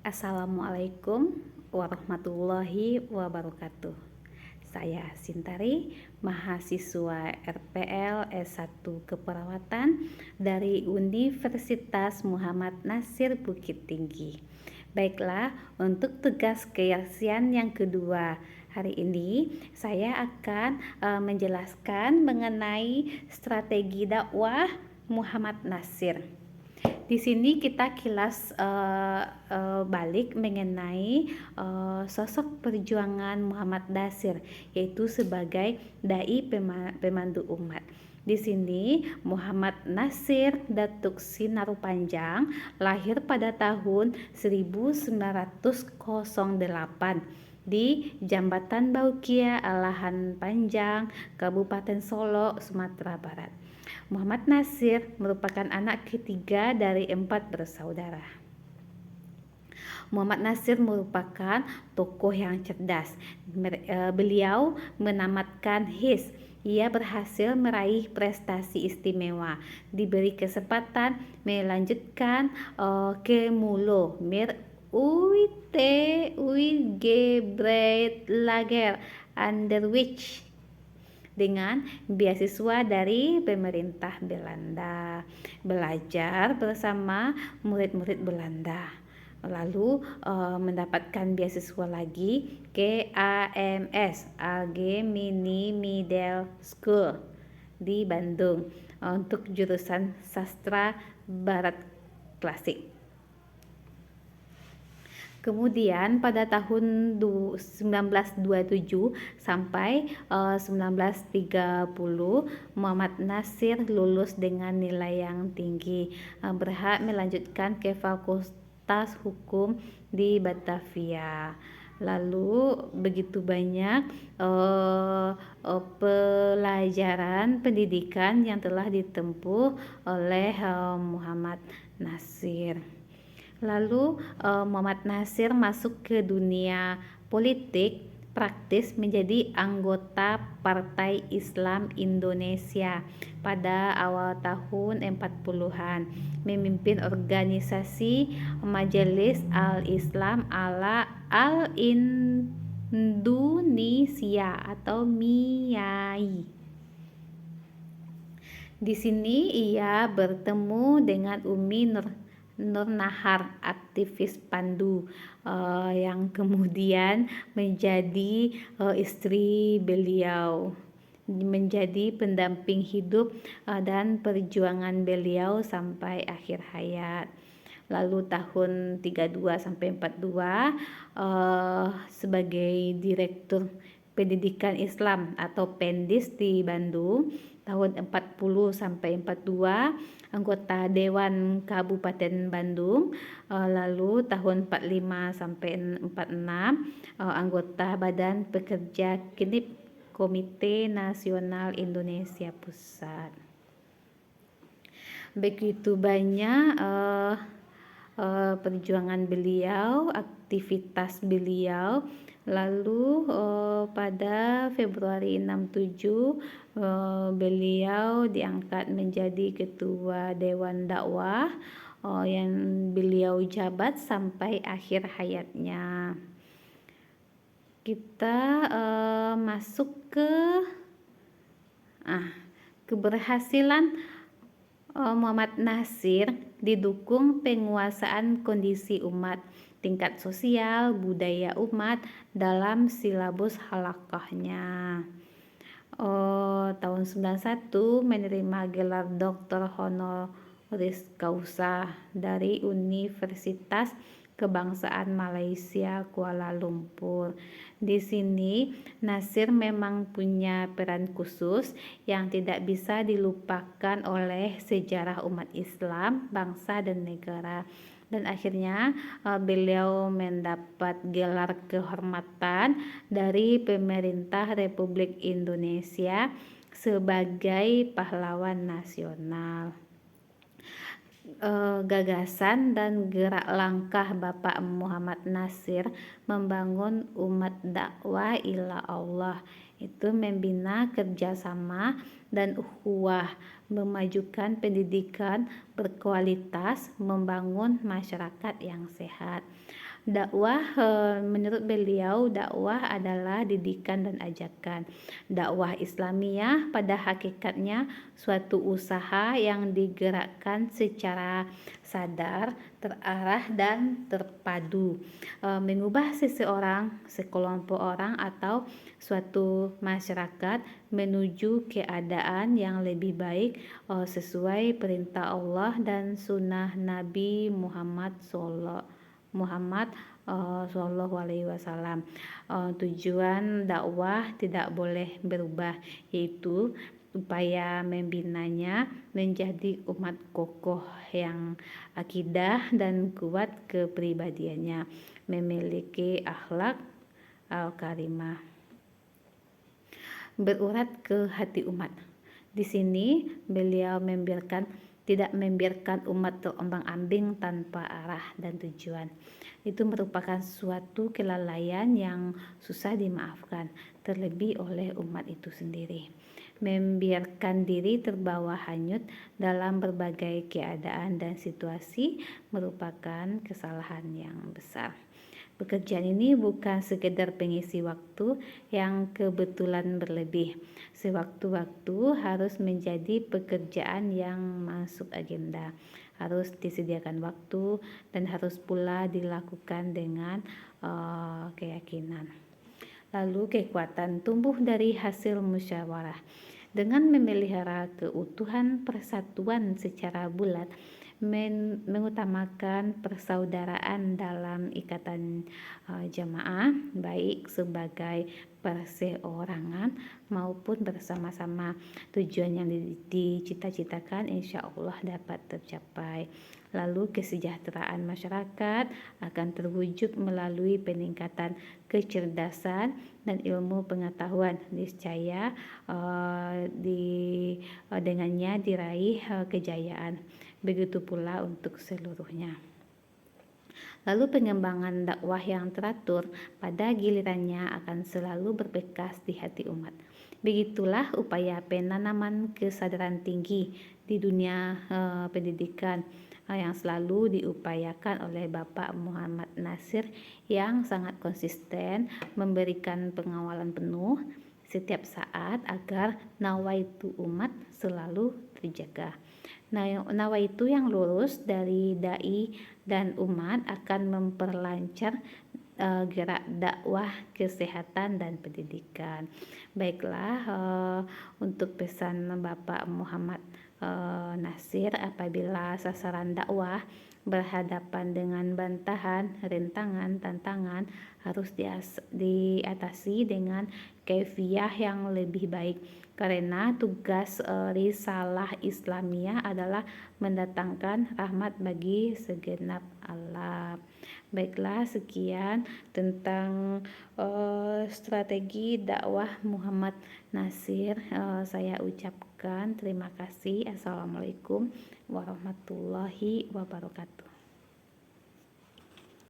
Assalamualaikum warahmatullahi wabarakatuh. Saya Sintari, mahasiswa RPL S1 Keperawatan dari Universitas Muhammad Nasir Bukit Tinggi. Baiklah, untuk tugas keyakinan yang kedua, hari ini saya akan menjelaskan mengenai strategi dakwah Muhammad Nasir. Di sini kita kilas balik mengenai sosok perjuangan Muhammad Nasir, yaitu sebagai dai pemandu umat. Di sini Muhammad Nasir Datuk Sinar Panjang lahir pada tahun 1908 di Jambatan Baukia, Alahan Panjang, Kabupaten Solo, Sumatera Barat. Muhammad Nasir merupakan anak ketiga dari 4 bersaudara. Muhammad Nasir merupakan tokoh yang cerdas. Beliau menamatkan HIS. Ia berhasil meraih prestasi istimewa, diberi kesempatan melanjutkan ke Mulo Mir Uitgebreit-Lager Anderwich dengan beasiswa dari pemerintah Belanda, belajar bersama murid-murid Belanda, lalu mendapatkan beasiswa lagi ke AMS, Algemini Middle School di Bandung untuk jurusan sastra barat klasik. Kemudian pada tahun 1927 sampai 1930 Muhammad Nasir lulus dengan nilai yang tinggi, berhak melanjutkan ke Fakultas Hukum di Batavia. Lalu begitu banyak pelajaran pendidikan yang telah ditempuh oleh Muhammad Nasir. Lalu Muhammad Nasir masuk ke dunia politik praktis menjadi anggota Partai Islam Indonesia pada awal tahun 40-an, memimpin organisasi Majelis Al-Islam Al-Indonesia atau MIAI. Di sini ia bertemu dengan Umi Nur Nahar, aktivis Pandu, yang kemudian menjadi istri beliau, menjadi pendamping hidup dan perjuangan beliau sampai akhir hayat. Lalu tahun 32 sampai 42 sebagai Direktur Pendidikan Islam atau Pendis di Bandung. Tahun 40 sampai 42 anggota Dewan Kabupaten Bandung. Lalu tahun 45 sampai 46 anggota Badan Pekerja KNIP, Komite Nasional Indonesia Pusat. Begitu banyak perjuangan beliau, aktivitas beliau. Lalu pada Februari 67 beliau diangkat menjadi ketua Dewan Dakwah yang beliau jabat sampai akhir hayatnya. Kita masuk ke keberhasilan Muhammad Nasir didukung penguasaan kondisi umat, tingkat sosial, budaya umat dalam silabus halakahnya. Tahun 91 menerima gelar Doktor Honoris Causa dari Universitas Kebangsaan Malaysia Kuala Lumpur. Di sini Nasir memang punya peran khusus yang tidak bisa dilupakan oleh sejarah umat Islam, bangsa dan negara. Dan akhirnya beliau mendapat gelar kehormatan dari pemerintah Republik Indonesia sebagai pahlawan nasional. Gagasan dan gerak langkah Bapak Muhammad Nasir membangun umat dakwah ila Allah itu membina kerjasama dan ukhuwah, memajukan pendidikan berkualitas, membangun masyarakat yang sehat. Dakwah, menurut beliau, dakwah adalah didikan dan ajakan. Dakwah Islamiyah pada hakikatnya suatu usaha yang digerakkan secara sadar, terarah dan terpadu, mengubah seseorang, sekelompok orang atau suatu masyarakat menuju keadaan yang lebih baik, sesuai perintah Allah dan sunnah Nabi Muhammad Shallallahu Alaihi Wasallam. Tujuan dakwah tidak boleh berubah, yaitu upaya membinanya menjadi umat kokoh yang akidah dan kuat kepribadiannya, memiliki akhlak al-karimah, berurat ke hati umat. Di sini beliau tidak membiarkan umat terombang-ambing tanpa arah dan tujuan. Itu merupakan suatu kelalaian yang susah dimaafkan, terlebih oleh umat itu sendiri. Membiarkan diri terbawa hanyut dalam berbagai keadaan dan situasi merupakan kesalahan yang besar. Pekerjaan ini bukan sekedar pengisi waktu yang kebetulan berlebih. Sewaktu-waktu harus menjadi pekerjaan yang masuk agenda. Harus disediakan waktu dan harus pula dilakukan dengan keyakinan. Lalu kekuatan tumbuh dari hasil musyawarah. Dengan memelihara keutuhan persatuan secara bulat, mengutamakan persaudaraan dalam ikatan jamaah, baik sebagai perseorangan maupun bersama-sama, tujuan yang dicita-citakan insya Allah dapat tercapai. Lalu kesejahteraan masyarakat akan terwujud melalui peningkatan kecerdasan dan ilmu pengetahuan. Niscaya dengannya diraih kejayaan. Begitu pula untuk seluruhnya. Lalu pengembangan dakwah yang teratur pada gilirannya akan selalu berbekas di hati umat. Begitulah upaya penanaman kesadaran tinggi di dunia pendidikan yang selalu diupayakan oleh Bapak Muhammad Nasir, yang sangat konsisten memberikan pengawalan penuh setiap saat agar nawaitu umat selalu terjaga. Nawaitu yang lurus dari dai dan umat akan memperlancar gerak dakwah, kesehatan dan pendidikan. Baiklah, untuk pesan Bapak Muhammad Nasir, apabila sasaran dakwah berhadapan dengan bantahan, rintangan, tantangan, harus diatasi dengan kaifiah yang lebih baik, karena tugas risalah Islamiyah adalah mendatangkan rahmat bagi segenap alam. Baiklah, sekian tentang strategi dakwah Muhammad Nasir. Saya ucapkan terima kasih. Assalamualaikum warahmatullahi wabarakatuh.